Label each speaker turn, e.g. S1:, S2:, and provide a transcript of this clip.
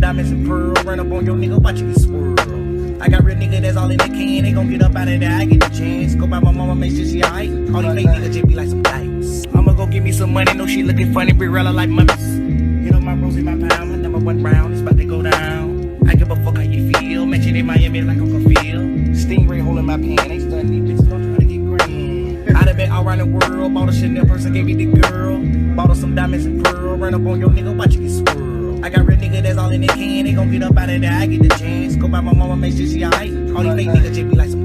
S1: diamonds and pearl. Run up on your nigga, watch you get swirl. I got real nigga that's all in the can. They gon' get up out of there, I get the chance. Go by my mama, make sure she alright. All these fake niggas just be like some dice. I'ma go get me some money, no she looking funny, Brilla like mummies. You know my rose in my pound, my number one round is about to go down. I give a fuck how you feel, mention in Miami like Uncle Phil. Stingray holding my pen, ain't stunning these bitches, don't try to get green. I done been all around the world, bought a Chanel purse, I gave me the girl. Bought her some diamonds and pearl, run up on your nigga, watch you get swirl. I got real nigga that's all in the can, they gon' get up out of there, I get the chance. Go by my mama, make sure she alright. All these fake niggas just be like some